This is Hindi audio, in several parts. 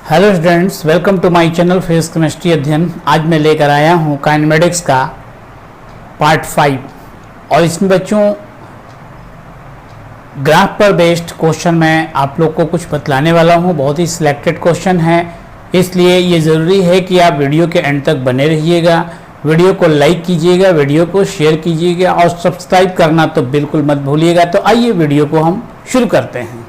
Hello students, welcome to my channel physics chemistry अध्ययन। आज मैं लेकर आया हूँ काइनेमेटिक्स का पार्ट 5 और इसमें बच्चों ग्राफ पर बेस्ड क्वेश्चन मैं आप लोग को कुछ बतलाने वाला हूँ। बहुत ही सिलेक्टेड क्वेश्चन है, इसलिए ये ज़रूरी है कि आप वीडियो के एंड तक बने रहिएगा। वीडियो को लाइक कीजिएगा, वीडियो को शेयर कीजिएगा और सब्सक्राइब करना तो बिल्कुल मत भूलिएगा। तो आइए वीडियो को हम शुरू करते हैं।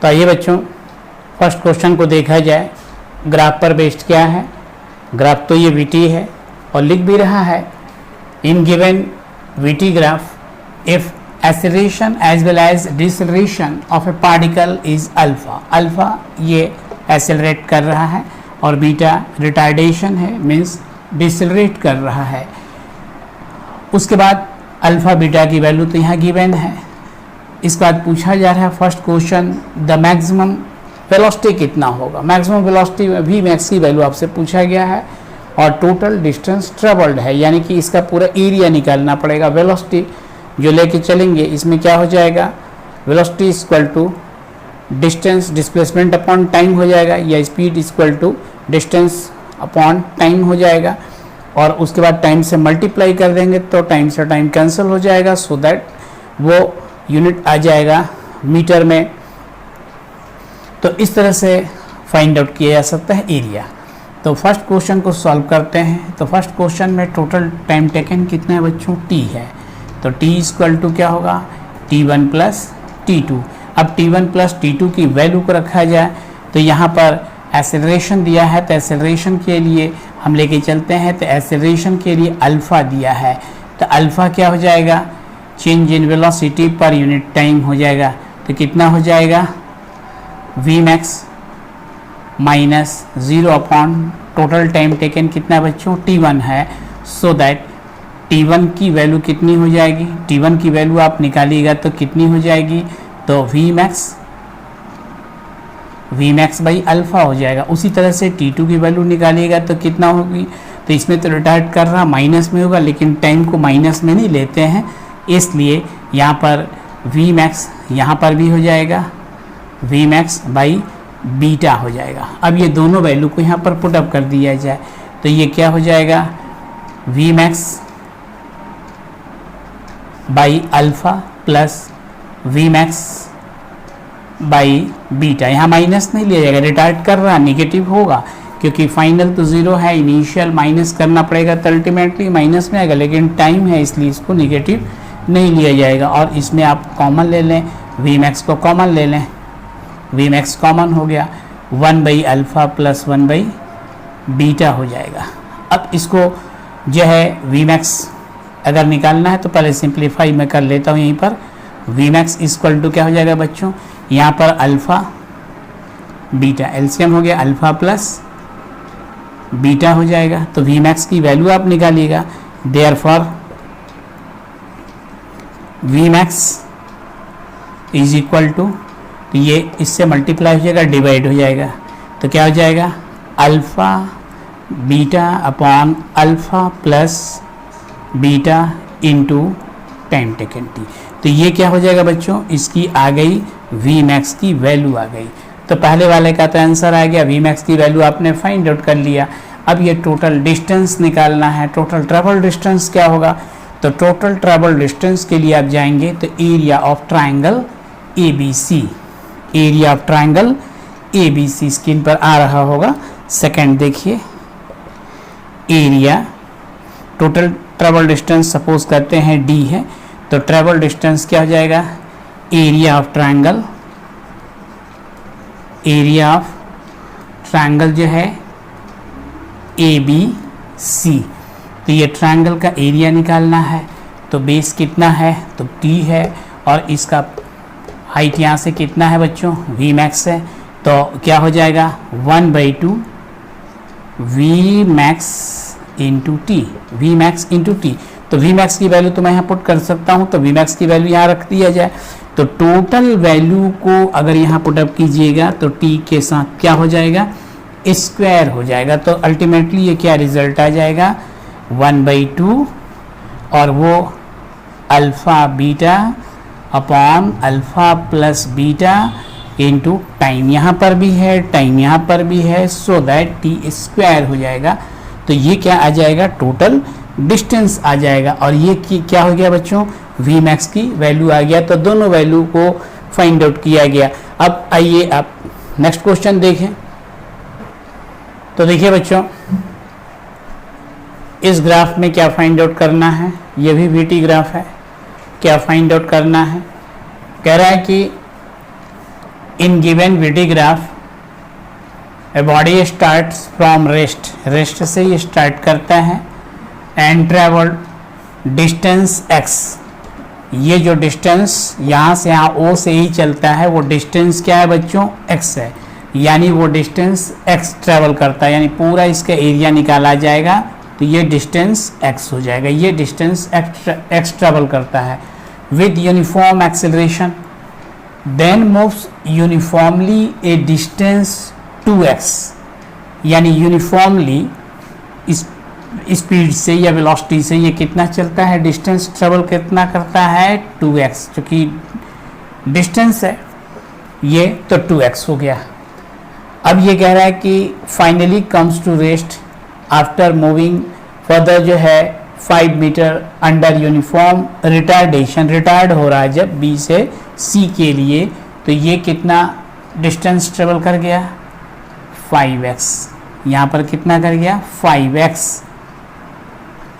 तो आइए बच्चों फर्स्ट क्वेश्चन को देखा जाए। ग्राफ पर बेस्ड क्या है? ग्राफ तो ये VT है और लिख भी रहा है in given VT graph if acceleration as well as deceleration of a particle is alpha. Alpha ये एक्सेलरेट कर रहा है और बीटा रिटार्डेशन है, मीन्स डिसेलरेट कर रहा है। उसके बाद अल्फा बीटा की वैल्यू तो यहाँ गिवन है। इसके बाद पूछा जा रहा है first question, the maximum velocity कितना होगा। मैक्सिमम वेलोसिटी में भी मैक्स की वैल्यू आपसे पूछा गया है और टोटल डिस्टेंस ट्रेवल्ड है, यानी कि इसका पूरा एरिया निकालना पड़ेगा। वेलोसिटी जो लेके चलेंगे इसमें क्या हो जाएगा, velocity equal to distance displacement upon time हो जाएगा, या speed equal to distance upon time हो जाएगा। और उसके बाद टाइम से मल्टीप्लाई कर देंगे तो टाइम से टाइम कैंसिल हो जाएगा, सो दैट वो यूनिट आ जाएगा मीटर में। तो इस तरह से फाइंड आउट किया जा सकता है एरिया। तो फर्स्ट क्वेश्चन को सॉल्व करते हैं। तो फर्स्ट क्वेश्चन में टोटल टाइम टेकन कितना है बच्चों, T है। तो T इक्वल टू क्या होगा, T1 प्लस T2। अब T1 प्लस T2 की वैल्यू को रखा जाए तो यहाँ पर एक्सेलरेशन दिया है, तो एक्सेलरेशन के लिए हम लेके चलते हैं। तो एक्सेलरेशन के लिए अल्फ़ा दिया है, तो अल्फ़ा क्या हो जाएगा, change in velocity per unit time हो जाएगा। तो कितना हो जाएगा, Vmax minus 0 upon total time taken कितना बच्चों, T1 है। सो दैट T1 की वैल्यू कितनी हो जाएगी, T1 की वैल्यू आप निकालिएगा तो कितनी हो जाएगी, तो Vmax बाई अल्फ़ा हो जाएगा। उसी तरह से T2 की वैल्यू निकालिएगा तो कितना होगी, तो इसमें तो रिटार्ड कर रहा माइनस में होगा, लेकिन टाइम को माइनस में नहीं लेते हैं, इसलिए यहाँ पर Vmax यहाँ पर भी हो जाएगा Vmax बाई बीटा हो जाएगा। अब ये दोनों वैल्यू को यहाँ पर पुटअप कर दिया जाए तो ये क्या हो जाएगा, Vmax by alpha plus Vmax by beta. यहाँ माइनस नहीं लिया जाएगा, रिटार्ड कर रहा नेगेटिव होगा, क्योंकि फाइनल तो 0 है, इनिशियल माइनस करना पड़ेगा तो अल्टीमेटली माइनस में आएगा, लेकिन टाइम है इसलिए इसको नेगेटिव नहीं लिया जाएगा। और इसमें आप कॉमन ले लें, Vmax को कॉमन ले लें, Vmax कॉमन हो गया, 1 by alpha plus 1 by beta हो जाएगा। अब इसको जो है Vmax अगर निकालना है तो पहले सिंप्लीफाई मैं कर लेता हूँ। यहीं पर Vmax इक्वल टू क्या हो जाएगा बच्चों, यहाँ पर अल्फ़ा बीटा एलसीएम हो गया, अल्फ़ा प्लस बीटा हो जाएगा। तो Vmax की वैल्यू आप निकालिएगा, therefore Vmax is equal to, तो ये इससे मल्टीप्लाई हो जाएगा, डिवाइड हो जाएगा, तो क्या हो जाएगा, alpha beta upon alpha plus beta into time taken T। तो ये क्या हो जाएगा बच्चों, इसकी आ गई Vmax की वैल्यू आ गई। तो पहले वाले का तो आंसर आ गया, Vmax की वैल्यू आपने फाइंड आउट कर लिया। अब ये टोटल डिस्टेंस निकालना है। टोटल ट्रैवल डिस्टेंस क्या होगा, तो टोटल ट्रैवल डिस्टेंस के लिए आप जाएंगे तो area of triangle ABC, area of triangle ABC screen पर आ रहा होगा। सेकंड देखिए, area total travel distance suppose करते हैं D है, तो ट्रैवल डिस्टेंस क्या हो जाएगा, area of triangle, area of triangle जो है ABC। तो ये ट्रायंगल का एरिया निकालना है, तो बेस कितना है, तो T है, और इसका हाइट यहाँ से कितना है बच्चों, Vmax है। तो क्या हो जाएगा, 1/2 Vmax into T, Vmax into T। तो Vmax की वैल्यू तो मैं यहाँ पुट कर सकता हूँ, तो Vmax की वैल्यू यहाँ रख दिया जाए। तो टोटल वैल्यू को अगर यहाँ पुटअप कीजिएगा तो T के साथ क्या हो जाएगा, स्क्वायर हो जाएगा। तो अल्टीमेटली ये क्या रिजल्ट आ जाएगा, 1/2 और वो alpha beta upon alpha plus beta into time यहाँ पर भी है, टाइम यहाँ पर भी है, सो दैट टी स्क्वायर हो जाएगा। तो ये क्या आ जाएगा, टोटल डिस्टेंस आ जाएगा। और ये क्या हो गया बच्चों, वी मैक्स की वैल्यू आ गया। तो दोनों वैल्यू को फाइंड आउट किया गया। अब आइए आप नेक्स्ट क्वेश्चन देखें। तो देखिए बच्चों, इस ग्राफ में क्या फाइंड आउट करना है, ये भी वीटी ग्राफ है। क्या फाइंड आउट करना है, कह रहा है कि in given VT graph a body starts from rest, rest से ये स्टार्ट करता है, एंड ट्रेवल डिस्टेंस x, ये जो डिस्टेंस यहाँ से यहाँ O से ही चलता है, वो डिस्टेंस क्या है बच्चों, x है। यानी वो डिस्टेंस x ट्रेवल करता है, यानी पूरा इसका एरिया निकाला जाएगा। तो ये डिस्टेंस x हो जाएगा, ये डिस्टेंस x ट्रेवल करता है with uniform acceleration, then moves uniformly a distance 2x, यानी यूनिफॉर्मली स्पीड से या वेलोसिटी से ये कितना चलता है, डिस्टेंस ट्रेवल कितना करता है, 2x, क्योंकि डिस्टेंस है ये, तो 2x हो गया। अब ये कह रहा है कि finally comes to rest after moving further, जो है 5 metre under uniform retardation, retard हो रहा है जब B से C के लिए, तो ये कितना डिस्टेंस ट्रेवल कर गया, 5x। यहाँ पर कितना कर गया, 5x,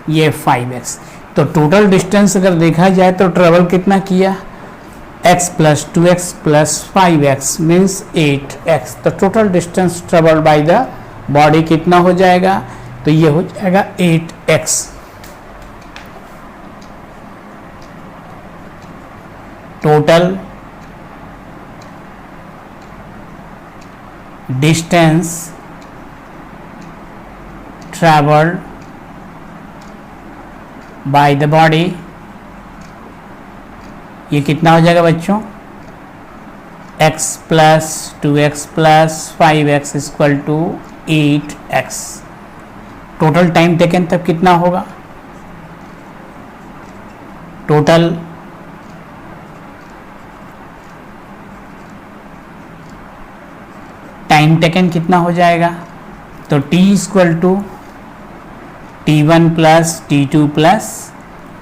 ये 5x। तो टोटल डिस्टेंस अगर देखा जाए तो ट्रेवल कितना किया, x plus 2x plus 5x means 8x। तो total distance travel by the body कितना हो जाएगा, तो ये हो जाएगा 8x। Total distance travelled by the body, ये कितना हो जाएगा बच्चों, x plus 2x plus 5x equal to 8x। Total time taken तब कितना होगा, टोटल टाइम टेकन कितना हो जाएगा, तो t equal to T1 plus T2 plus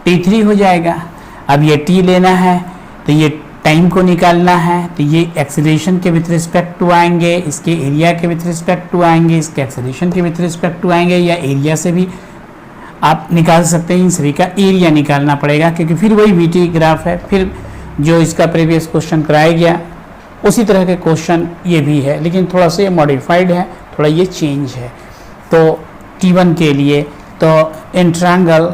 T3 हो जाएगा। अब ये t लेना है तो ये टाइम को निकालना है, तो ये एक्सेलरेशन के विथ रिस्पेक्ट टू आएंगे, इसके एरिया के विथ रिस्पेक्ट टू आएंगे, इसके एक्सेलरेशन के विथ रिस्पेक्ट टू आएंगे, या एरिया से भी आप निकाल सकते हैं। इन सभी का एरिया निकालना पड़ेगा, क्योंकि फिर वही वीटी ग्राफ है, फिर जो इसका प्रीवियस क्वेश्चन कराया गया उसी तरह के क्वेश्चन ये भी है, लेकिन थोड़ा सा ये मॉडिफाइड है, थोड़ा ये चेंज है। तो T1 के लिए तो इन ट्रायंगल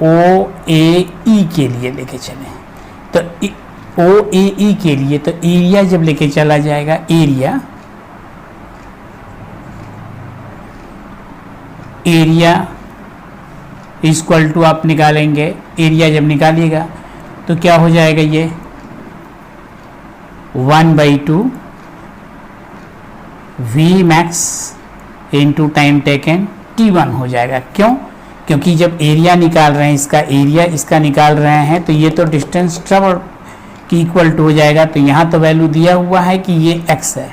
OAE के लिए लेके चले, तो OAE के लिए तो एरिया जब लेके चला जाएगा, एरिया इक्वल टू आप निकालेंगे, एरिया जब निकालिएगा तो क्या हो जाएगा, ये 1/2 V max into time taken T1 हो जाएगा। क्यों, क्योंकि जब एरिया निकाल रहे हैं, इसका एरिया इसका निकाल रहे हैं, तो ये तो डिस्टेंस ट्रेवल की इक्वल टू हो जाएगा। तो यहाँ तो वैल्यू दिया हुआ है कि ये x है,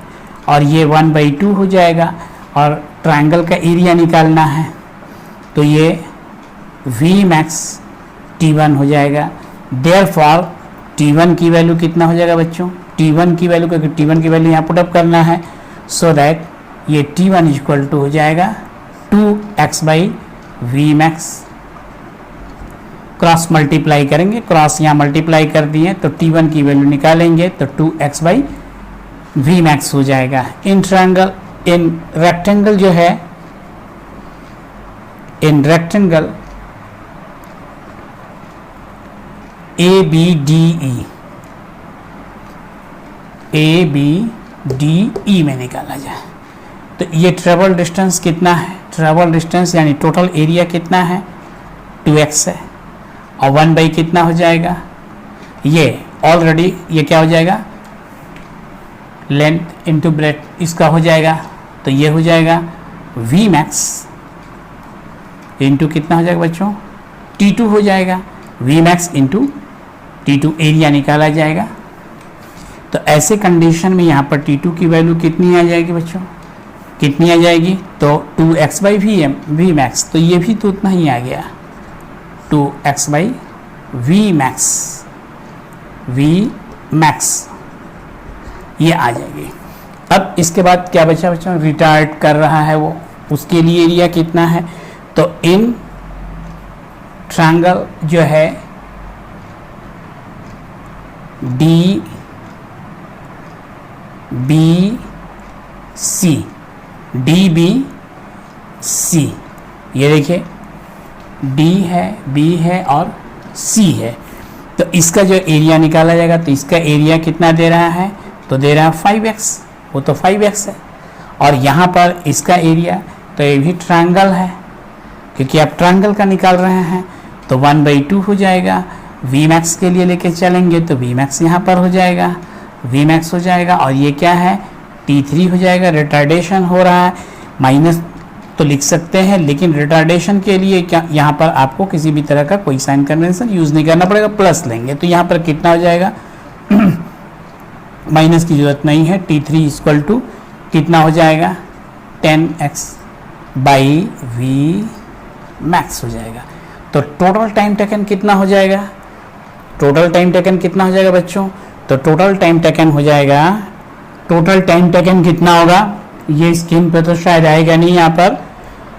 और ये 1/2 हो जाएगा, और ट्रायंगल का एरिया निकालना है, तो ये V मैक्स T1 हो जाएगा। देयरफॉर T1 की वैल्यू कितना हो जाएगा बच्चों, T1 की वैल्यू, क्योंकि T1 की वैल्यू यहाँ पुट अप करना है, सो दैट ये T1 इक्वल टू हो जाएगा 2x by V max. Cross multiply करेंगे, क्रॉस यहाँ मल्टीप्लाई कर दिए तो T1 की वैल्यू निकालेंगे तो 2x बाई वी मैक्स हो जाएगा। इन ट्रायंगल, इन रेक्टेंगल जो है, इन रेक्टेंगल ABDE में निकाला जाए तो ये ट्रेवल डिस्टेंस कितना है, ट्रेवल डिस्टेंस यानी टोटल एरिया कितना है, 2x है, और 1 बाई कितना हो जाएगा, ये ऑलरेडी ये क्या हो जाएगा, लेंथ इंटू ब्रेथ इसका हो जाएगा, तो ये हो जाएगा V मैक्स इंटू कितना हो जाएगा बच्चों, T2 हो जाएगा, V max into T2 area निकाला जाएगा। तो ऐसे कंडीशन में यहाँ पर T2 की वैल्यू कितनी आ जाएगी बच्चों, कितनी आ जाएगी, तो 2x बाई वी मैक्स, तो ये भी तो उतना ही आ गया, 2x बाई वी मैक्स ये आ जाएगी। अब इसके बाद क्या बचा बच्चों, रिटार्ड कर रहा है वो, उसके लिए एरिया कितना है, तो इन ट्रायंगल जो है डी बी सी, ये देखिए डी है, बी है और सी है, तो इसका जो एरिया निकाला जाएगा, तो इसका एरिया कितना दे रहा है, तो दे रहा है 5x, वो तो 5x है, और यहाँ पर इसका एरिया, तो ये भी ट्रायंगल है, क्योंकि आप ट्रायंगल का निकाल रहे हैं, तो 1/2 हो जाएगा। वी मैक्स के लिए लेके चलेंगे तो वी मैक्स यहाँ पर हो जाएगा, वी मैक्स हो जाएगा, और ये क्या है, T3 हो जाएगा। रिटार्डेशन हो रहा है, माइनस तो लिख सकते हैं, लेकिन रिटार्डेशन के लिए क्या यहाँ पर आपको किसी भी तरह का कोई साइन कन्वेंशन यूज़ नहीं करना पड़ेगा, प्लस लेंगे, तो यहाँ पर कितना हो जाएगा माइनस की जरूरत नहीं है, T3 इक्वल टू कितना हो जाएगा, 10x बाई वी मैक्स हो जाएगा। तो टोटल टाइम टेकन कितना हो जाएगा, टोटल टाइम टेकन कितना हो जाएगा बच्चों, तो टोटल टाइम टेकन हो जाएगा, टोटल टाइम टेकन कितना होगा, ये स्क्रीन पे तो शायद आएगा नहीं यहाँ पर,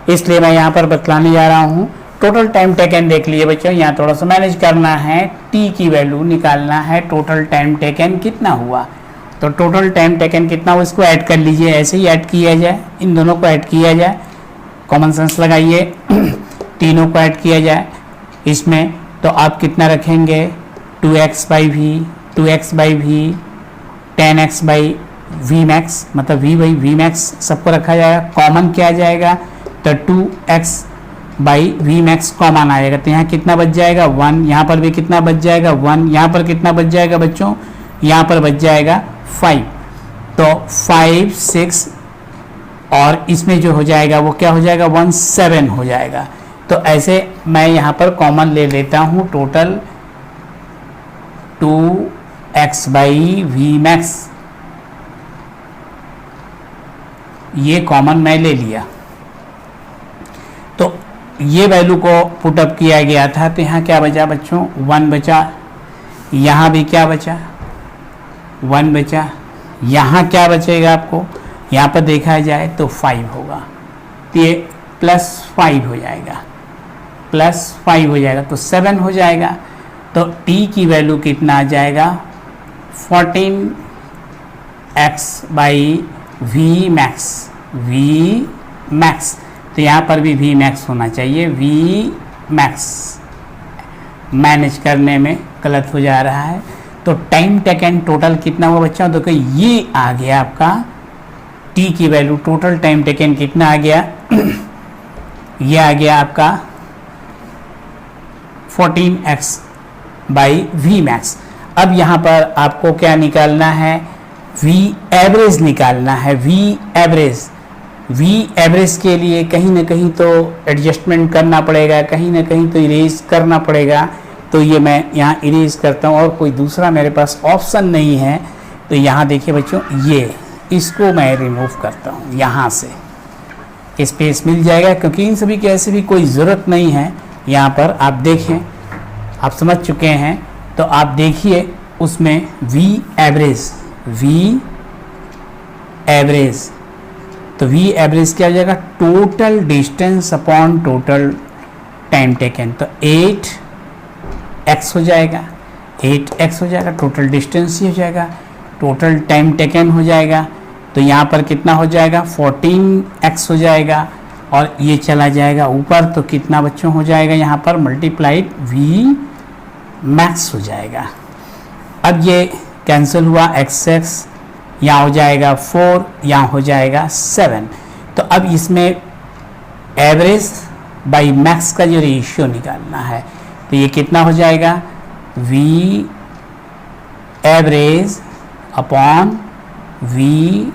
इसलिए मैं यहाँ पर बतलाने जा रहा हूँ। टोटल टाइम टेकन देख लिए बच्चों, यहाँ थोड़ा सा मैनेज करना है, टी की वैल्यू निकालना है, टोटल टाइम टेकन कितना हुआ, तो टोटल टाइम टेकन कितना हुआ, इसको ऐड कर लीजिए, ऐसे ही ऐड किया जाए, इन दोनों को ऐड किया जाए, कॉमन सेंस लगाइए तीनों को ऐड किया जाए इसमें, तो आप कितना रखेंगे, 2x by V 10x by V max, मतलब v बाई वी मैक्स सबको रखा जाएगा, कॉमन क्या आ जाएगा, तो 2x by V max common आएगा, तो यहाँ कितना बच जाएगा 1, यहाँ पर भी कितना बच जाएगा 1, यहाँ पर कितना बच जाएगा बच्चों, यहाँ पर बच जाएगा 5, तो 5 6 और इसमें जो हो जाएगा वो क्या हो जाएगा 1 7 हो जाएगा। तो ऐसे मैं यहाँ पर कॉमन ले लेता हूँ, total 2x by V max, ये कॉमन मैं ले लिया, तो ये वैल्यू को पुटअप किया गया था, तो यहाँ क्या बचा बच्चों 1 बचा, यहाँ भी क्या बचा 1 बचा, यहाँ क्या बचेगा आपको, यहाँ पर देखा जाए तो 5 होगा, तो ये +5 हो जाएगा, +5 हो जाएगा, तो 7 हो जाएगा, तो t की वैल्यू कितना आ जाएगा 14x बाई वी मैक्स, तो यहाँ पर भी वी मैक्स होना चाहिए, वी मैक्स मैनेज करने में गलत हो जा रहा है। तो टाइम टेकन टोटल कितना हुआ बच्चा, तो ये आ गया आपका t की वैल्यू, टोटल टाइम टेकन कितना आ गया ये आ गया आपका 14x बाई वी मैक्स। अब यहाँ पर आपको क्या निकालना है, वी एवरेज निकालना है, वी एवरेज के लिए कहीं ना कहीं तो एडजस्टमेंट करना पड़ेगा, कहीं ना कहीं तो इरेज करना पड़ेगा, तो ये मैं यहाँ इरेज करता हूँ और कोई दूसरा मेरे पास ऑप्शन नहीं है, तो यहाँ देखिए बच्चों, ये इसको मैं रिमूव करता हूँ, यहाँ से स्पेस मिल जाएगा, क्योंकि इन सभी की ऐसे भी कोई ज़रूरत नहीं है। यहाँ पर आप देखें, आप समझ चुके हैं, तो आप देखिए उसमें वी एवरेज, तो वी एवरेज क्या हो जाएगा, total distance upon total time taken, तो 8x हो जाएगा, 8x हो जाएगा, टोटल डिस्टेंस ही हो जाएगा, टोटल टाइम टेकन हो जाएगा, तो यहाँ पर कितना हो जाएगा 14x हो जाएगा, और ये चला जाएगा ऊपर, तो कितना बच्चों हो जाएगा यहाँ पर मल्टीप्लाइड वी मैक्स हो जाएगा। अब ये कैंसिल हुआ, x यहाँ हो जाएगा 4, यहाँ हो जाएगा 7, तो अब इसमें एवरेज बाई मैक्स का जो रेशियो निकालना है, तो ये कितना हो जाएगा, V average upon V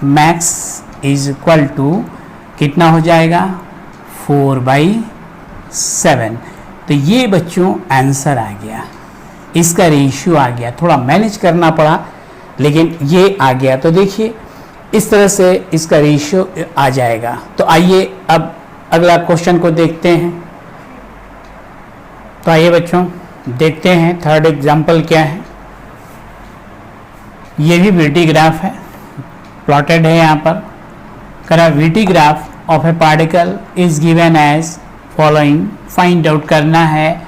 max is equal to कितना हो जाएगा 4/7। तो ये बच्चों आंसर आ गया, इसका रेशियो आ गया। थोड़ा मैनेज करना पड़ा लेकिन ये आ गया। तो देखिए इस तरह से इसका रेशियो आ जाएगा। तो आइए अब अगला क्वेश्चन को देखते हैं। तो आइए बच्चों देखते हैं थर्ड एग्जाम्पल क्या है। ये भी वीटी ग्राफ है, प्लॉटेड है यहाँ पर। करा VT graph of a particle is given as following. Find out करना है,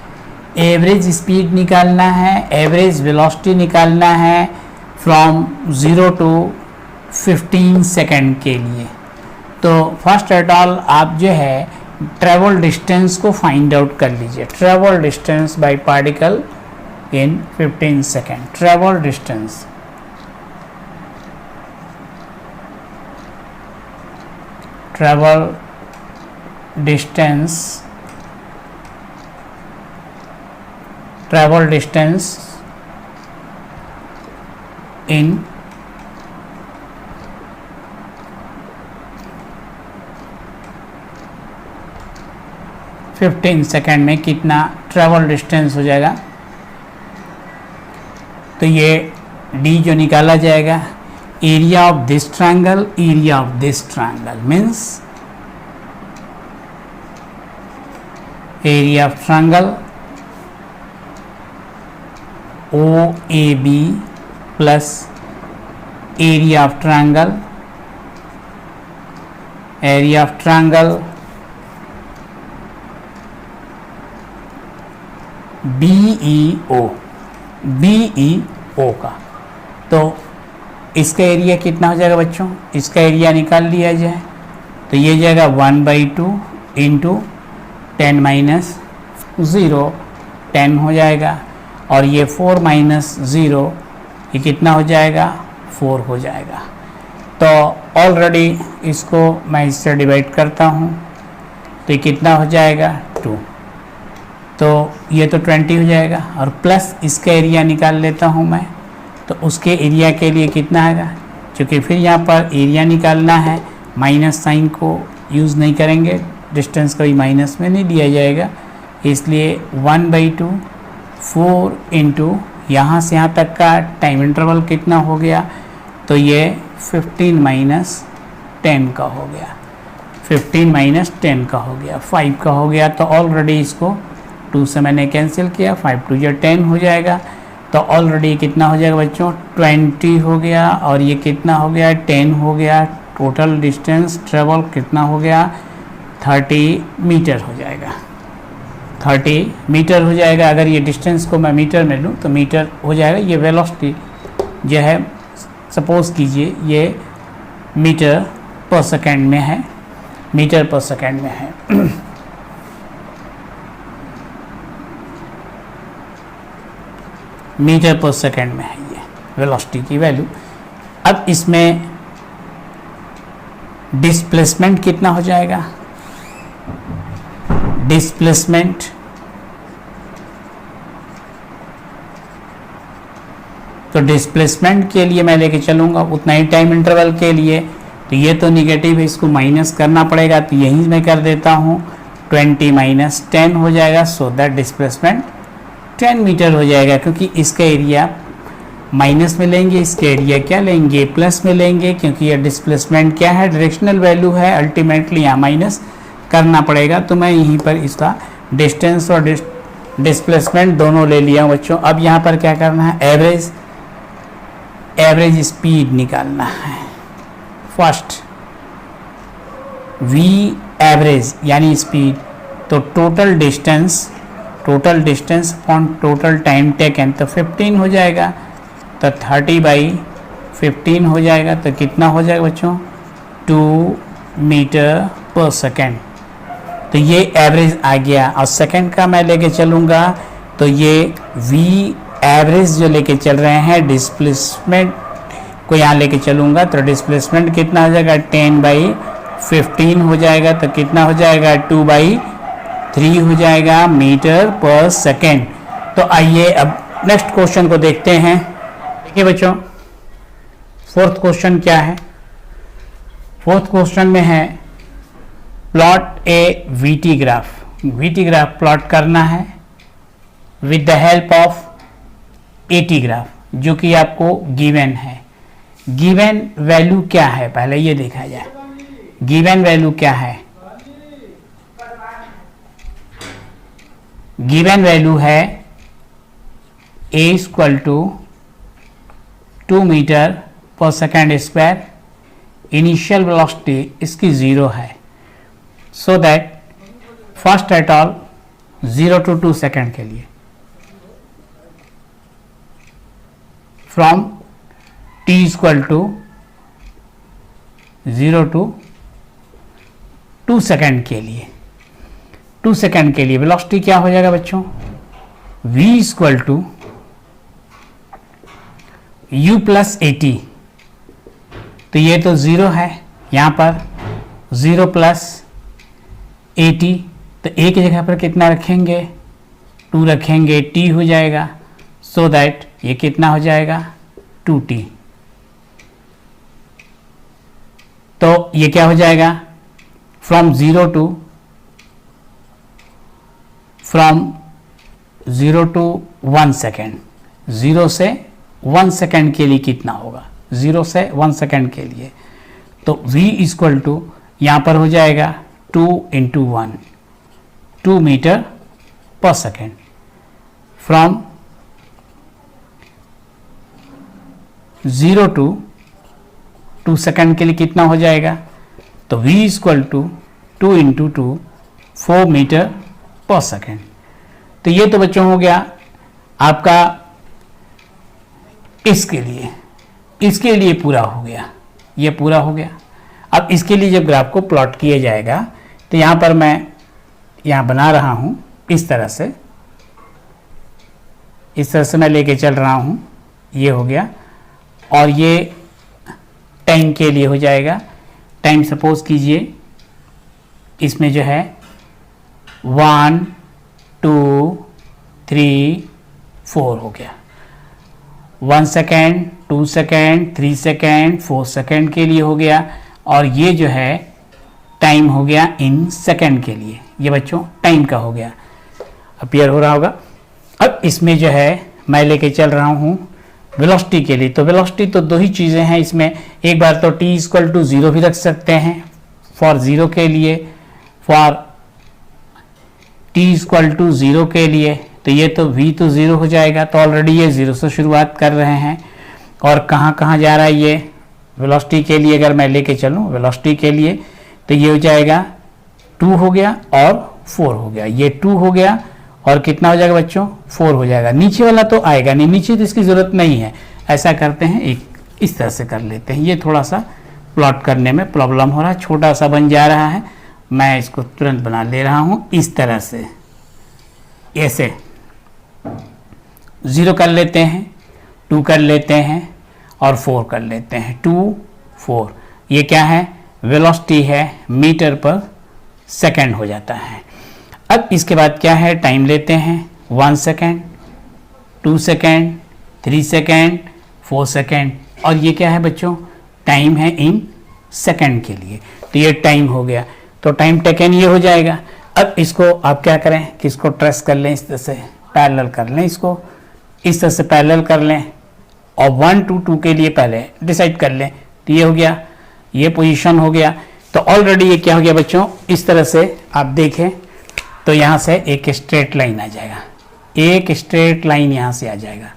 एवरेज स्पीड निकालना है, एवरेज वेलोसिटी निकालना है फ्रॉम 0 to 15 सेकेंड के लिए। तो फर्स्ट एट ऑल आप जो है ट्रेवल डिस्टेंस को फाइंड आउट कर लीजिए। Travel distance by particle in 15 second. Travel distance, travel distance, travel distance in 15 second में कितना ट्रेवल डिस्टेंस हो जाएगा। तो ये डी जो निकाला जाएगा, area of this triangle, area of this triangle means area of triangle O A B plus area of triangle, area of triangle BEO, BEO का। तो इसका एरिया कितना हो जाएगा बच्चों, इसका एरिया निकाल लिया जाए तो ये जाएगा 1/2 इंटू 10 माइनस 0, 10 हो जाएगा। और ये 4 माइनस 0 ये कितना हो जाएगा, 4 हो जाएगा। तो ऑलरेडी इसको मैं इससे डिवाइड करता हूँ तो ये कितना हो जाएगा 2। तो ये तो 20 हो जाएगा और प्लस इसका एरिया निकाल लेता हूँ मैं। तो उसके एरिया के लिए कितना आएगा, क्योंकि फिर यहाँ पर एरिया निकालना है, माइनस साइन को यूज़ नहीं करेंगे, डिस्टेंस कभी माइनस में नहीं दिया जाएगा, इसलिए 1/2 4 इंटू यहाँ से यहाँ तक का टाइम इंटरवल कितना हो गया, तो ये 15 माइनस 10 का हो गया, 15 माइनस 10 का हो गया, 5 का हो गया। तो ऑलरेडी इसको 2 से मैंने कैंसिल किया, 5 2 या 10 हो जाएगा। तो ऑलरेडी कितना हो जाएगा बच्चों, 20 हो गया और ये कितना हो गया, 10 हो गया। टोटल डिस्टेंस ट्रेवल कितना हो गया, 30 मीटर हो जाएगा, 30 मीटर हो जाएगा। अगर ये डिस्टेंस को मैं मीटर में लूँ तो मीटर हो जाएगा। ये वेलोसिटी जो है सपोज कीजिए ये मीटर पर सेकेंड में है, मीटर पर सेकेंड में है। मीटर पर सेकेंड में है ये वेलोसिटी की वैल्यू। अब इसमें डिस्प्लेसमेंट कितना हो जाएगा, डिस्प्लेसमेंट तो डिस्प्लेसमेंट के लिए मैं लेके चलूँगा उतना ही टाइम इंटरवल के लिए। तो ये तो निगेटिव है, इसको माइनस करना पड़ेगा, तो यहीं मैं कर देता हूँ, 20 माइनस 10 हो जाएगा। सो दैट डिस्प्लेसमेंट 10 मीटर हो जाएगा, क्योंकि इसका एरिया माइनस में लेंगे, इसके एरिया क्या लेंगे, प्लस में लेंगे, क्योंकि ये डिस्प्लेसमेंट क्या है, डायरेक्शनल वैल्यू है, अल्टीमेटली यहाँ माइनस करना पड़ेगा। तो मैं यहीं पर इसका डिस्टेंस और डिस्प्लेसमेंट दोनों ले लिया बच्चों। अब यहाँ पर क्या करना है, एवरेज स्पीड निकालना है। फर्स्ट V एवरेज यानी स्पीड, तो total distance on total time taken, तो 15 हो जाएगा, तो 30/15 हो जाएगा। तो कितना हो जाएगा बच्चों, 2 मीटर पर सेकेंड। तो ये एवरेज आ गया। और सेकेंड का मैं लेके चलूँगा तो ये V एवरेज जो लेके चल रहे हैं, डिस्प्लेसमेंट को यहाँ लेके चलूँगा तो डिस्प्लेसमेंट कितना हो जाएगा, 10/15 हो जाएगा। तो कितना हो जाएगा, 2/3 हो जाएगा मीटर पर सेकेंड। तो आइए अब नेक्स्ट क्वेश्चन को देखते हैं। देखिए बच्चों फोर्थ क्वेश्चन क्या है। फोर्थ क्वेश्चन में है plot a VT graph. VT graph plot करना है with the help of AT graph, जो कि आपको गिवन है। गिवन वैल्यू क्या है पहले ये देखा जाए। गिवन वैल्यू क्या है? गिवन वैल्यू है A equal to 2 metre per second square. Initial velocity इसकी 0 है, so that first at all 0 to 2 second के लिए from t equal to 0 to 2 second के लिए। 2 सेकेंड के लिए वेलोसिटी क्या हो जाएगा बच्चों? v equal to u plus AT। तो ये तो 0 है, यहाँ पर 0 प्लस AT, तो एक जगह पर कितना रखेंगे? 2 रखेंगे, t हो जाएगा, सो दैट ये कितना हो जाएगा? 2t। तो ये क्या हो जाएगा? फ्रॉम 0 टू 1 सेकेंड, 0 से 1 सेकेंड के लिए कितना होगा? 0 से 1 सेकेंड के लिए तो v इक्वल टू यहाँ पर हो जाएगा 2 × 1, 2 metre per second. From 0 to 2 second के लिए कितना हो जाएगा? तो v equal to 2 × 2 4 metre per second. तो ये तो बच्चों हो गया आपका इसके लिए पूरा हो गया, ये पूरा हो गया। अब इसके लिए जब ग्राफ को प्लॉट किया जाएगा तो यहाँ पर मैं यहाँ बना रहा हूँ इस तरह से मैं लेके चल रहा हूँ, ये हो गया। और ये टाइम के लिए हो जाएगा। टाइम सपोज कीजिए इसमें जो है 1 2 3 4 हो गया। 1 सेकेंड, 2 सेकेंड, 3 सेकेंड, 4 सेकेंड के लिए हो गया। और ये जो है टाइम हो गया इन सेकेंड के लिए। ये बच्चों टाइम का हो गया, अपीयर हो रहा होगा। अब इसमें जो है मैं लेके चल रहा हूँ वेलोसिटी के लिए। तो वेलोसिटी तो दो ही चीज़ें हैं इसमें, एक बार तो t इक्वल टू 0 भी रख सकते हैं फॉर 0 के लिए, फॉर t इक्वल टू 0 के लिए। तो ये तो v तो 0 हो जाएगा, तो ऑलरेडी ये 0 से शुरुआत कर रहे हैं। और कहाँ जा रहा है ये वेलोसिटी के लिए? अगर मैं लेके चलूँ वेलोसिटी के लिए तो ये हो जाएगा 2 हो गया और 4 हो गया। ये 2 हो गया और कितना हो जाएगा बच्चों? 4 हो जाएगा। नीचे वाला तो आएगा नहीं, नीचे तो इसकी ज़रूरत नहीं है। ऐसा करते हैं, एक इस तरह से कर लेते हैं। ये थोड़ा सा प्लॉट करने में प्रॉब्लम हो रहा है, छोटा सा बन जा रहा है। मैं इसको तुरंत बना ले रहा हूँ इस तरह से, ऐसे 0 कर लेते हैं, 2 कर लेते हैं और 4 कर लेते हैं। 2 4 ये क्या है? वेलोसिटी है, मीटर पर सेकेंड हो जाता है। अब इसके बाद क्या है? टाइम लेते हैं 1 सेकेंड, 2 सेकेंड, 3 सेकेंड, 4 सेकेंड। और ये क्या है बच्चों? टाइम है इन सेकेंड के लिए। तो ये टाइम हो गया, तो टाइम टेकन ये हो जाएगा। अब इसको आप क्या करें कि इसको ट्रेस कर लें, इस तरह से पैरेलल कर लें, इसको इस तरह से पैरेलल कर लें और 1 to 2 के लिए पहले डिसाइड कर लें। तो ये हो गया, ये पोजीशन हो गया। तो ऑलरेडी ये क्या हो गया बच्चों? इस तरह से आप देखें तो यहाँ से एक स्ट्रेट लाइन आ जाएगा, एक स्ट्रेट लाइन यहाँ से आ जाएगा,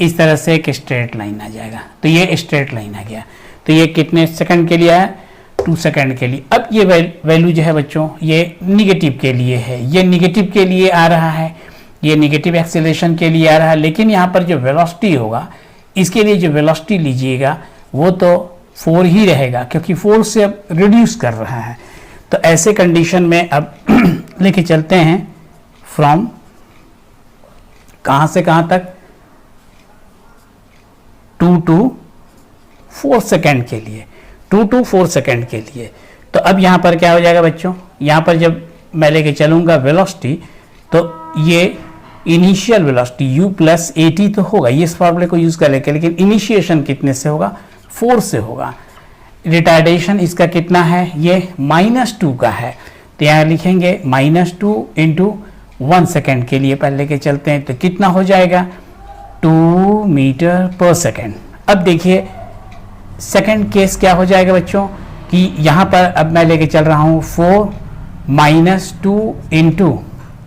इस तरह से एक स्ट्रेट लाइन आ जाएगा। तो ये स्ट्रेट लाइन आ गया। तो ये कितने सेकंड के लिए आया? 2 सेकंड के लिए। अब ये वैल्यू जो है बच्चों ये निगेटिव के लिए है, ये निगेटिव के लिए आ रहा है, ये निगेटिव एक्सेलरेशन के लिए आ रहा है। लेकिन यहाँ पर जो वेलोसिटी होगा, इसके लिए जो वेलोसिटी लीजिएगा वो तो 4 ही रहेगा, क्योंकि 4 से अब रिड्यूस कर रहा है। तो ऐसे कंडीशन में अब लेके चलते हैं फ्रॉम कहाँ से कहाँ तक? 2 to 4 सेकेंड के लिए, 2 to 4 सेकेंड के लिए। तो अब यहाँ पर क्या हो जाएगा बच्चों? यहाँ पर जब मैं लेके चलूँगा वेलोसिटी, तो ये initial velocity u plus AT तो होगा, ये इस फॉर्मूले को यूज़ कर लेंगे। लेकिन इनिशिएशन कितने से होगा? 4 से होगा। रिटार्डेशन इसका कितना है? ये -2 का है। तो यहाँ लिखेंगे -2 इंटू 1 सेकेंड के लिए पहले लेके चलते हैं, तो कितना हो जाएगा 2 मीटर पर सेकेंड। अब देखिए सेकेंड केस क्या हो जाएगा बच्चों कि यहाँ पर अब मैं लेके चल रहा हूँ 4 -2 इंटू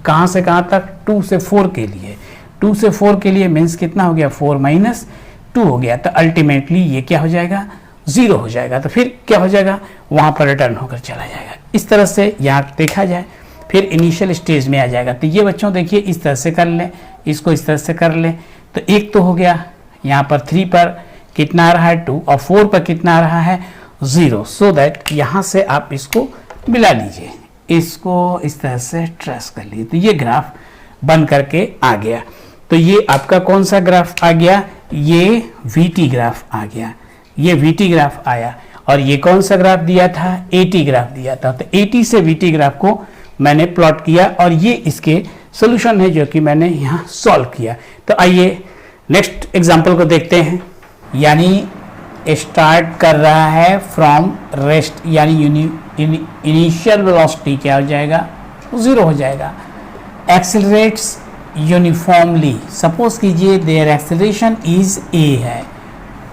कहाँ से कहाँ तक 2 से 4 के लिए, 2 से 4 के लिए मीन्स कितना हो गया 4 - 2 हो गया, तो अल्टीमेटली ये क्या हो जाएगा 0 हो जाएगा। तो फिर क्या हो जाएगा वहाँ पर रिटर्न होकर चला जाएगा। इस तरह से यहाँ देखा जाए फिर इनिशियल स्टेज में आ जाएगा। तो ये बच्चों देखिए इस तरह से कर लें, इसको इस तरह से कर लें, तो एक तो हो गया यहाँ पर 3 पर कितना आ रहा है 2 और 4 पर कितना आ रहा है 0, सो दैट यहाँ से आप इसको मिला लीजिए, इसको इस तरह से ट्रेस कर लीजिए, तो ये ग्राफ बन करके आ गया। तो ये आपका कौन सा ग्राफ आ गया, ये VT ग्राफ आ गया, ये VT ग्राफ आया। और ये कौन सा ग्राफ दिया था, AT ग्राफ दिया था। तो AT से VT ग्राफ को मैंने प्लॉट किया और ये इसके सोल्यूशन है जो कि मैंने यहाँ सॉल्व किया। तो आइए नेक्स्ट एग्जांपल को देखते हैं। यानी स्टार्ट कर रहा है फ्रॉम रेस्ट, यानी इनिशियल वेलोसिटी क्या हो जाएगा 0 हो जाएगा। एक्सेलरेट्स यूनिफॉर्मली, सपोज कीजिए देयर एक्सेलरेशन इज A है,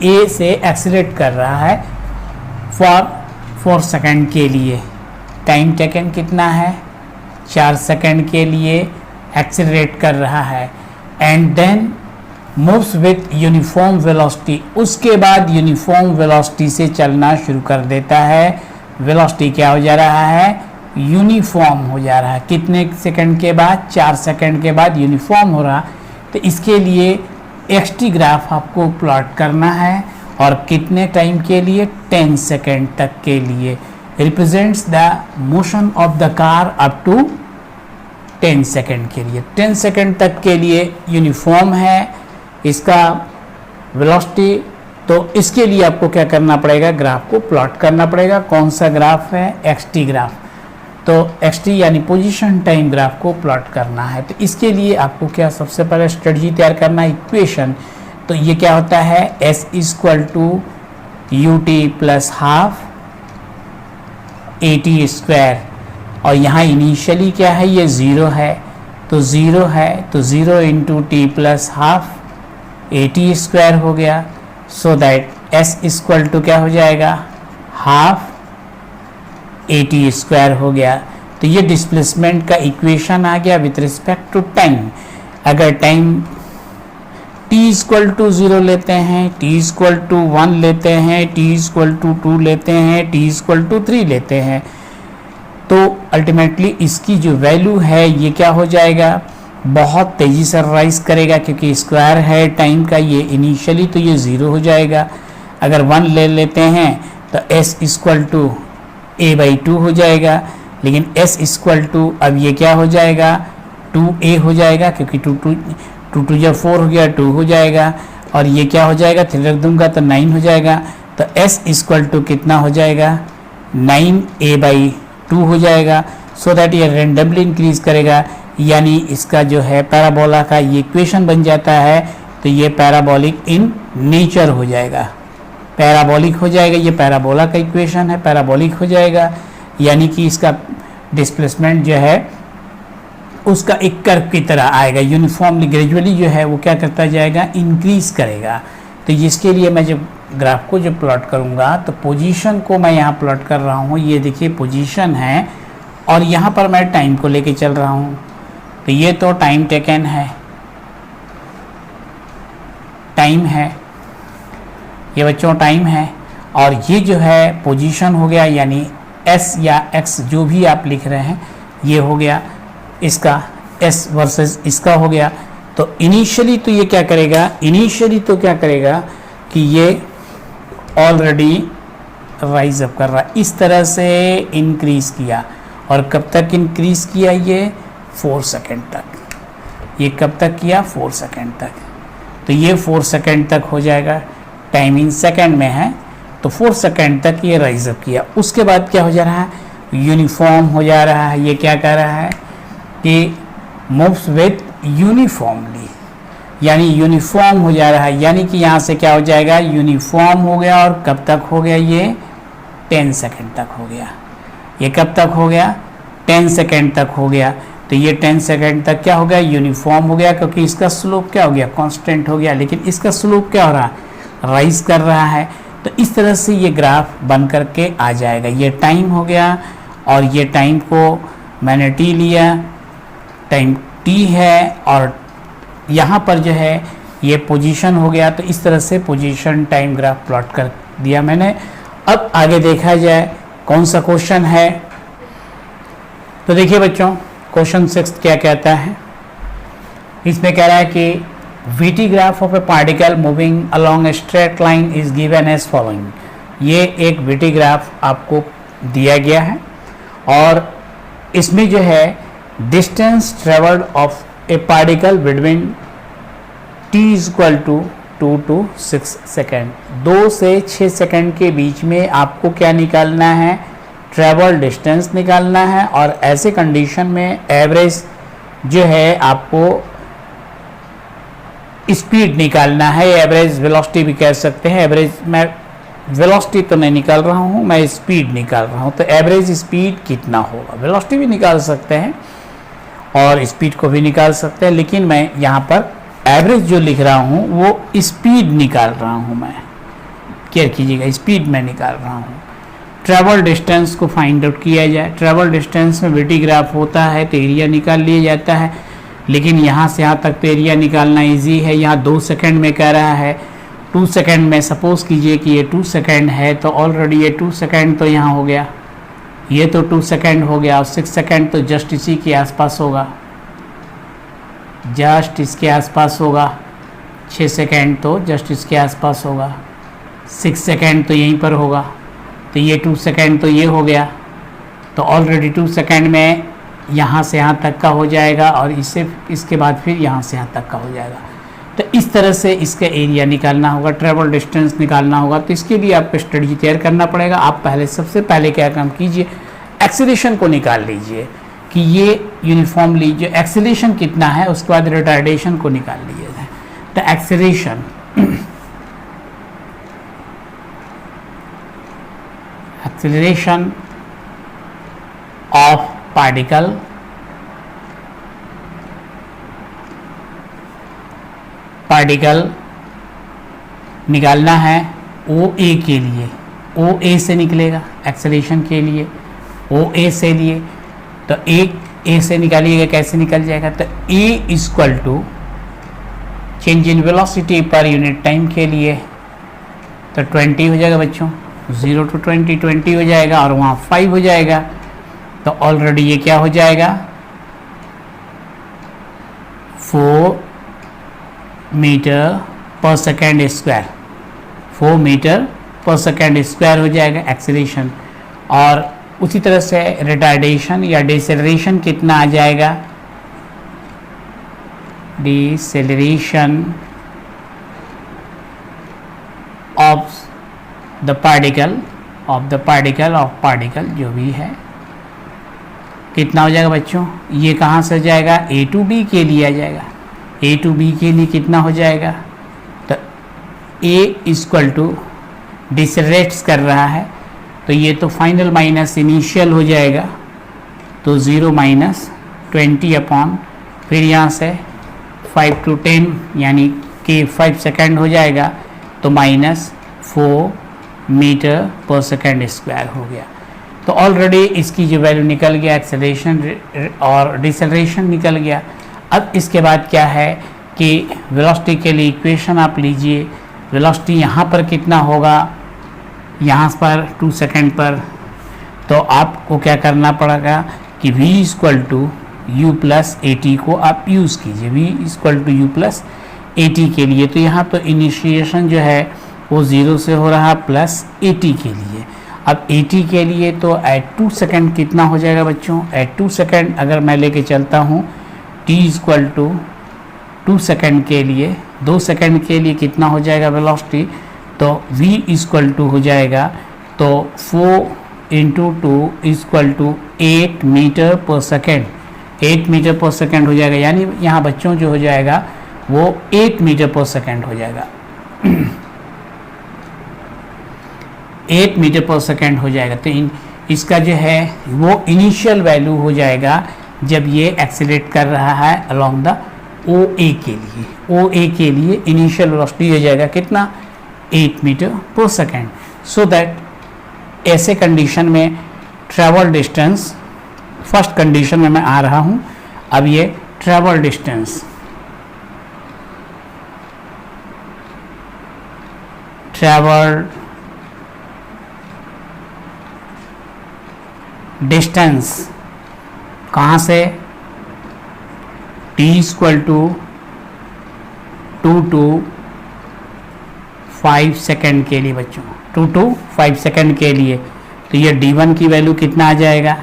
A से एक्सेलरेट कर रहा है फॉर 4 सेकेंड के लिए, टाइम टेकन कितना है 4 सेकेंड के लिए एक्सेलरेट कर रहा है, and then moves with uniform velocity, उसके बाद यूनिफॉर्म वेलोसिटी से चलना शुरू कर देता है। वेलोसिटी क्या हो जा रहा है यूनिफॉर्म हो जा रहा है, कितने सेकंड के बाद 4 सेकंड के बाद यूनिफॉर्म हो रहा। तो इसके लिए xt ग्राफ आपको प्लॉट करना है और कितने टाइम के लिए 10 सेकंड तक के लिए, represents the motion of the car up to 10 second के लिए, 10 सेकंड तक के लिए यूनिफॉर्म है इसका वेलोसिटी। तो इसके लिए आपको क्या करना पड़ेगा, ग्राफ को प्लॉट करना पड़ेगा। कौन सा ग्राफ है xt ग्राफ, तो xt यानी पोजीशन टाइम ग्राफ को प्लॉट करना है। तो इसके लिए आपको क्या सबसे पहले स्ट्रेटजी तैयार करना है, इक्वेशन। तो ये क्या होता है s = ut + ½ at², और यहाँ इनिशियली क्या है ये 0 है, तो 0 है, तो 0 × t + ½ at² हो गया। सो दैट s = क्या हो जाएगा ½ at² हो गया। तो ये डिस्प्लेसमेंट का इक्वेशन आ गया विथ रिस्पेक्ट टू टाइम। अगर टाइम t = 0 लेते हैं, t = 1 लेते हैं, t = 2 लेते हैं, t = 3 लेते हैं, तो अल्टीमेटली इसकी जो वैल्यू है ये क्या हो जाएगा बहुत तेज़ी से राइज करेगा, क्योंकि स्क्वायर है टाइम का, ये इनिशियली तो ये 0 हो जाएगा। अगर 1 ले लेते हैं तो s = a/2 हो जाएगा, लेकिन s = अब ये क्या हो जाएगा 2a हो जाएगा, क्योंकि 2 जब 4 हो गया 2 हो जाएगा, और ये क्या हो जाएगा 3 रख दूंगा तो 9 हो जाएगा। तो s = कितना हो जाएगा 9a/2 हो जाएगा। सो दैट ये रेंडमली इंक्रीज करेगा, यानी इसका जो है पैराबोला का ये इक्वेशन बन जाता है। तो ये पैराबोलिक इन नेचर हो जाएगा, पैराबोलिक हो जाएगा, ये पैराबोला का इक्वेशन है, पैराबोलिक हो जाएगा, यानी कि इसका डिस्प्लेसमेंट जो है उसका एक कर्व की तरह आएगा, यूनिफॉर्मली ग्रेजुअली जो है वो क्या करता जाएगा इंक्रीज करेगा। तो इसके लिए मैं जब ग्राफ को जब प्लॉट करूँगा तो पोजीशन को मैं यहाँ प्लॉट कर रहा हूँ, ये देखिए पोजीशन है, और यहाँ पर मैं टाइम को लेके चल रहा हूँ। तो ये तो टाइम टेकन है, टाइम है, ये बच्चों टाइम है, और ये जो है पोजीशन हो गया, यानी s या x जो भी आप लिख रहे हैं ये हो गया इसका s वर्सेस इसका हो गया। तो इनिशियली तो ये क्या करेगा, इनिशियली तो क्या करेगा कि ये ऑलरेडी राइज अप कर रहा है, इस तरह से इंक्रीज किया, और कब तक इंक्रीज किया ये 4 सेकेंड तक। ये कब तक किया 4 सेकेंड तक। तो ये 4 सेकेंड तक हो जाएगा, टाइम इन सेकेंड में है, तो 4 सेकेंड तक ये राइज अप किया। उसके बाद क्या हो जा रहा है यूनिफॉर्म हो जा रहा है। ये क्या कह रहा है कि मूव्स विथ यूनिफॉर्मली, यानी यूनिफॉर्म हो जा रहा है, यानी कि यहाँ से क्या हो जाएगा यूनिफॉर्म हो गया, और कब तक हो गया ये 10 सेकेंड तक हो गया। ये कब तक हो गया 10 सेकेंड तक हो गया, तो ये 10 सेकेंड तक क्या हो गया, यूनिफॉर्म हो गया, क्योंकि इसका स्लोप क्या हो गया, कांस्टेंट हो गया, लेकिन इसका स्लोप क्या हो रहा है, राइज कर रहा है। तो इस तरह से ये ग्राफ बन करके आ जाएगा। ये टाइम हो गया और ये टाइम को मैंने टी लिया, टाइम टी है, और यहाँ पर जो है ये पोजीशन हो गया। तो इस तरह से पोजीशन टाइम ग्राफ प्लॉट कर दिया मैंने। अब आगे देखा जाए कौन सा क्वेश्चन है। तो देखिए बच्चों, क्वेश्चन 6 क्या कहता है, इसमें कह रहा है कि VT graph of a particle moving along a straight line is given as following. ये एक VT ग्राफ आपको दिया गया है और इसमें जो है distance travelled of a particle between t is equal to 2 to 6 second. 2 से 6 सेकेंड के बीच में आपको क्या निकालना है, ट्रेवल डिस्टेंस निकालना है। और ऐसे कंडीशन में एवरेज जो है आपको स्पीड निकालना है, एवरेज वेलोसिटी भी कह सकते हैं। एवरेज, मैं वेलोसिटी तो नहीं निकाल रहा हूँ, मैं स्पीड निकाल रहा हूँ। तो एवरेज स्पीड कितना होगा, वेलोसिटी भी निकाल सकते हैं और स्पीड को भी निकाल सकते हैं, लेकिन मैं यहाँ पर एवरेज जो लिख रहा हूँ वो स्पीड निकाल रहा हूँ। मैं केयर कीजिएगा, स्पीड में निकाल रहा हूँ। ट्रैवल डिस्टेंस को फाइंड आउट किया जाए। ट्रैवल डिस्टेंस में VT ग्राफ होता है तो एरिया निकाल लिया जाता है, लेकिन यहाँ से यहाँ तक तो एरिया निकालना इजी है। यहाँ 2 सेकेंड में कह रहा है, 2 सेकेंड में सपोज कीजिए कि ये 2 सेकेंड है, तो ऑलरेडी ये 2 सेकेंड तो यहाँ हो गया, ये तो 2 सेकेंड हो गया, और 6 सेकेंड तो जस्ट इसी के आसपास होगा, जस्ट इसके आसपास होगा। 6 सेकेंड तो जस्ट इसके आसपास होगा, 6 सेकेंड तो यहीं पर होगा, तो ये 2 सेकेंड तो ये हो गया। तो ऑलरेडी 2 सेकेंड में यहाँ से यहाँ तक का हो जाएगा और इसके बाद फिर यहाँ से यहाँ तक का हो जाएगा। तो इस तरह से इसका एरिया निकालना होगा, ट्रैवल डिस्टेंस निकालना होगा। तो इसके लिए आपको स्ट्रेटजी तैयार करना पड़ेगा। आप सबसे पहले क्या काम कीजिए, एक्सीलरेशन को निकाल लीजिए कि ये यूनिफॉर्मली जो एक्सीलरेशन कितना है, उसके बाद रिटार्डेशन को निकाल लीजिए। तो एक्सीलरेशन ऑफ पार्टिकल निकालना है OA के लिए। OA से निकलेगा एक्सेलरेशन के लिए, OA से लिए। तो A से निकालिएगा, कैसे निकल जाएगा, तो A equal to change in velocity per unit time के लिए तो 20 हो जाएगा बच्चों, 0 to 20 20 हो जाएगा, और वहाँ 5 हो जाएगा। तो ऑलरेडी ये क्या हो जाएगा, 4 metre per second square, 4 metre per second square हो जाएगा एक्सीलरेशन। और उसी तरह से रिटार्डेशन या डिसेलरेशन कितना आ जाएगा, डिसेलरेशन ऑफ द पार्टिकल जो भी है कितना हो जाएगा बच्चों, ये कहाँ से जाएगा, A to B के लिए आ जाएगा। A to B के लिए कितना हो जाएगा, तो A इक्वल टू डिसरेट्स कर रहा है, तो ये तो फाइनल माइनस इनिशियल हो जाएगा, तो 0 माइनस 20 अपॉन फिर यहाँ से 5 to 10 यानी कि 5 सेकेंड हो जाएगा, तो minus 4 metre per second square हो गया। तो ऑलरेडी इसकी जो वैल्यू निकल गया, एक्सेलरेशन और डिसेलरेशन निकल गया। अब इसके बाद क्या है कि वेलोसिटी के लिए इक्वेशन आप लीजिए। वेलोसिटी यहाँ पर कितना होगा, यहाँ पर 2 सेकेंड पर, तो आपको क्या करना पड़ेगा कि v equal to U plus A T को आप यूज़ कीजिए, v equal to U plus A T के लिए। तो यहाँ तो इनिशिएशन जो है वो 0 से हो रहा प्लस ए टी के लिए। अब ए टी के लिए तो एट 2 सेकेंड कितना हो जाएगा बच्चों, एट 2 सेकेंड अगर मैं लेके चलता हूँ t इक्वल टू 2 सेकेंड के लिए, 2 सेकेंड के लिए कितना हो जाएगा वेलोसिटी, तो v इक्वल टू हो जाएगा तो 4 into 2 equal to 8 metre per second, 8 metre per second हो जाएगा। यानी यहाँ बच्चों जो हो जाएगा वो 8 मीटर पर सेकेंड हो जाएगा 8 मीटर पर सेकेंड हो जाएगा। तो इसका जो है वो इनिशियल वैल्यू हो जाएगा जब ये एक्सीलरेट कर रहा है अलोंग द OA के लिए। OA के लिए इनिशियल वेलोसिटी हो जाएगा कितना, 8 metre per second. So that ऐसे कंडीशन में ट्रैवल डिस्टेंस, फर्स्ट कंडीशन में मैं आ रहा हूँ। अब ये ट्रैवल डिस्टेंस, ट्रैवल डिस्टेंस कहाँ से, t equal to 2 to 5 second के लिए बच्चों, 2 to 5 सेकेंड के लिए। तो ये d1 की वैल्यू कितना आ जाएगा,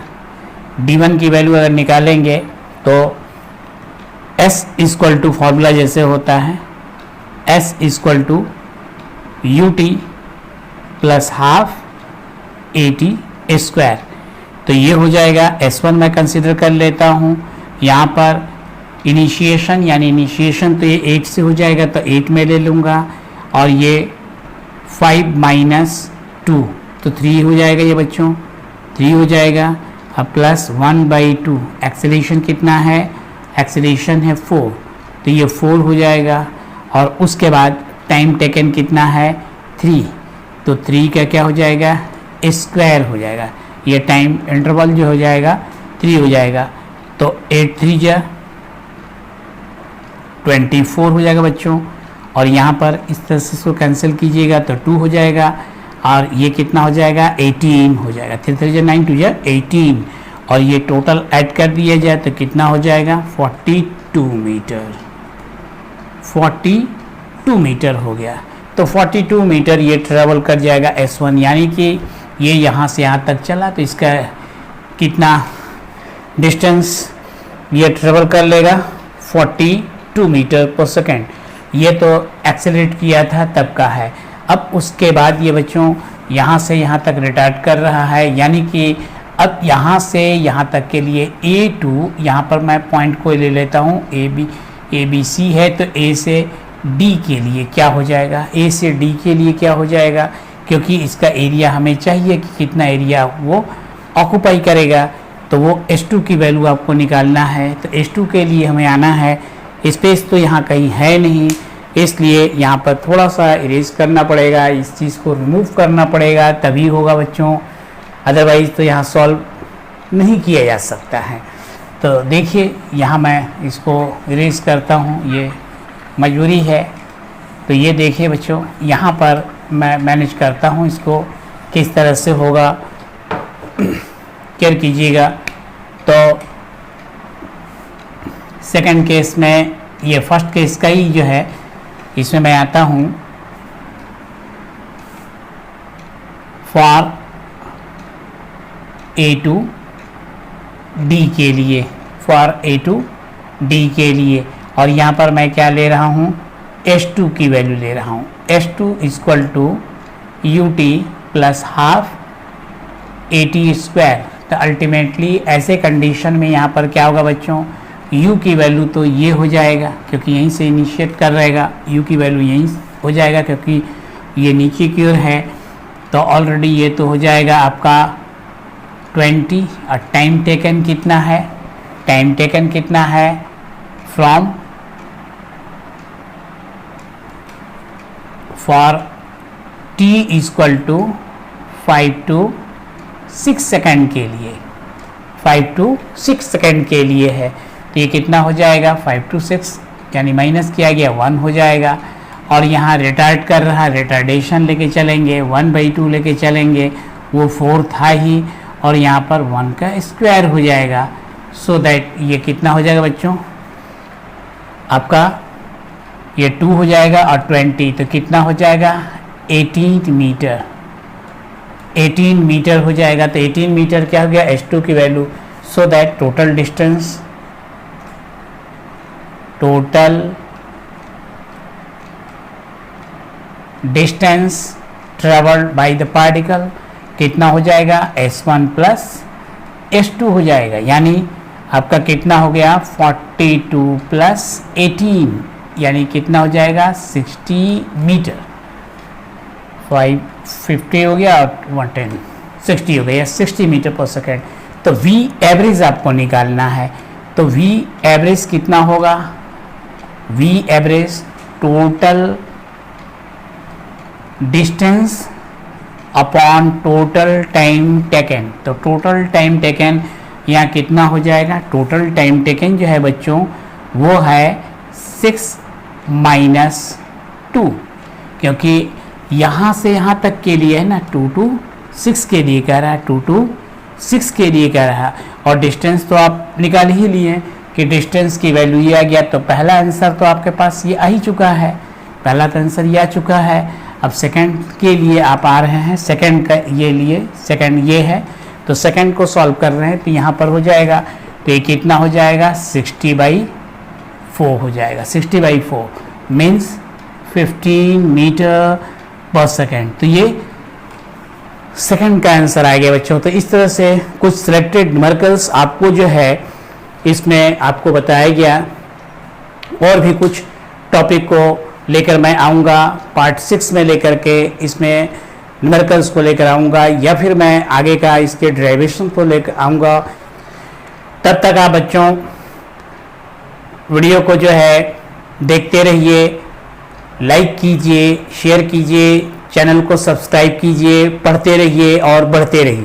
d1 की वैल्यू अगर निकालेंगे तो s इक्वल टू फॉर्मूला जैसे होता है s equal to ut plus half at square. तो ये हो जाएगा S1 मैं कंसिडर कर लेता हूँ। यहाँ पर इनिशिएशन यानी इनिशिएशन तो ये 8 से हो जाएगा, तो 8 में ले लूँगा, और ये 5 माइनस 2 तो 3 हो जाएगा, ये बच्चों 3 हो जाएगा। अब प्लस 1/2 एक्सेलेरेशन कितना है, एक्सेलेरेशन है 4, तो ये 4 हो जाएगा। और उसके बाद टाइम टेकन कितना है 3, तो 3 का क्या हो जाएगा, स्क्वायर हो जाएगा। ये टाइम इंटरवल जो हो जाएगा 3 हो जाएगा, तो 8 3 जा 24 हो जाएगा बच्चों। और यहाँ पर इस तरह से इसको कैंसिल कीजिएगा तो 2 हो जाएगा, और ये कितना हो जाएगा 18 हो जाएगा। 3 3 जा 9 2 जा 18, और ये टोटल ऐड कर दिया जाए तो कितना हो जाएगा 42 मीटर, 42 मीटर हो गया। तो 42 मीटर ये ट्रेवल कर जाएगा S1, यानी कि ये यहाँ से यहाँ तक चला, तो इसका कितना डिस्टेंस ये ट्रेवल कर लेगा 42 मीटर पर सेकेंड। ये तो एक्सेलरेट किया था तब का है। अब उसके बाद ये बच्चों यहाँ से यहाँ तक रिटार्ड कर रहा है, यानी कि अब यहाँ से यहाँ तक के लिए A2, यहाँ पर मैं पॉइंट को ले लेता हूँ, ABC है, तो A से D के लिए क्या हो जाएगा, A से D के लिए क्या हो जाएगा, क्योंकि इसका एरिया हमें चाहिए कि कितना एरिया वो ऑक्यूपाई करेगा, तो वो S2 की वैल्यू आपको निकालना है। तो S2 के लिए हमें आना है, स्पेस तो यहाँ कहीं है नहीं, इसलिए यहाँ पर थोड़ा सा इरेज करना पड़ेगा, इस चीज़ को रिमूव करना पड़ेगा, तभी होगा बच्चों, अदरवाइज़ तो यहाँ सॉल्व नहीं किया जा सकता है। तो देखिए यहाँ मैं इसको इरेज करता हूँ, ये मजबूरी है। तो ये देखिए बच्चों, यहाँ पर मैं मैनेज करता हूँ इसको किस तरह से होगा, केयर कीजिएगा। तो सेकंड केस में, ये फर्स्ट केस का ही जो है, इसमें मैं आता हूँ फॉर A2 D के लिए, फॉर A2 D के लिए, और यहाँ पर मैं क्या ले रहा हूँ, S2 की वैल्यू ले रहा हूँ। S2 equal to UT plus half AT square. तो अल्टीमेटली ऐसे कंडीशन में यहाँ पर क्या होगा बच्चों, U की वैल्यू तो ये हो जाएगा, क्योंकि यहीं से इनिशिएट कर रहेगा, U की वैल्यू यहीं हो जाएगा, क्योंकि ये नीचे की ओर है। तो ऑलरेडी ये तो हो जाएगा आपका 20, और टाइम टेकन कितना है, टाइम टेकन कितना है from for t equal to 5 to 6 second के लिए, 5 to 6 सेकेंड के लिए है। तो ये कितना हो जाएगा 5 to 6, यानी माइनस किया गया 1 हो जाएगा। और यहाँ रिटार्ड कर रहा, रिटार्डेशन लेके चलेंगे, 1/2 लेके चलेंगे, वो 4 था ही, और यहाँ पर 1 का स्क्वायर हो जाएगा। सो दैट ये कितना हो जाएगा बच्चों, आपका ये 2 हो जाएगा और 20, तो कितना हो जाएगा 18 मीटर, 18 मीटर हो जाएगा। तो 18 मीटर क्या हो गया S2 की value. So that total distance, total distance travelled by the particle कितना हो जाएगा S1 प्लस S2 हो जाएगा, यानी आपका कितना हो गया 42 प्लस 18, यानी कितना हो जाएगा 60 मीटर। 550 हो गया और 110 60 हो गया, 60 मीटर पर सेकेंड। तो v एवरेज आपको निकालना है, तो v एवरेज कितना होगा, v average total distance upon total time taken. तो टोटल टाइम टेकन यहाँ कितना हो जाएगा, टोटल टाइम टेकन जो है बच्चों वो है 6 - 2, क्योंकि यहाँ से यहाँ तक के लिए है ना 2 to 6 के लिए कह रहा है, 2 to 6 के लिए कह रहा है। और डिस्टेंस तो आप निकाल ही लिए कि डिस्टेंस की वैल्यू ये आ गया, तो पहला आंसर तो आपके पास ये आ ही चुका है, पहला तो आंसर ये आ चुका है। अब सेकंड के लिए आप आ रहे हैं, सेकंड का ये लिए, सेकंड ये है, तो सेकंड को सॉल्व कर रहे हैं, तो यहाँ पर हो जाएगा, तो ये कितना हो जाएगा 60/4 हो जाएगा, 60/4 मीन्स 15 मीटर पर सेकेंड। तो ये सेकंड का आंसर आ गया बच्चों। तो इस तरह से कुछ सिलेक्टेड न्यूमेरिकल्स आपको जो है इसमें आपको बताया गया, और भी कुछ टॉपिक को लेकर मैं आऊँगा पार्ट 6 में लेकर के, इसमें न्यूमेरिकल्स को लेकर आऊँगा, या फिर मैं आगे का इसके डेरिवेशन को लेकर आऊँगा। तब तक आप बच्चों वीडियो को जो है देखते रहिए, लाइक कीजिए, शेयर कीजिए, चैनल को सब्सक्राइब कीजिए, पढ़ते रहिए और बढ़ते रहिए।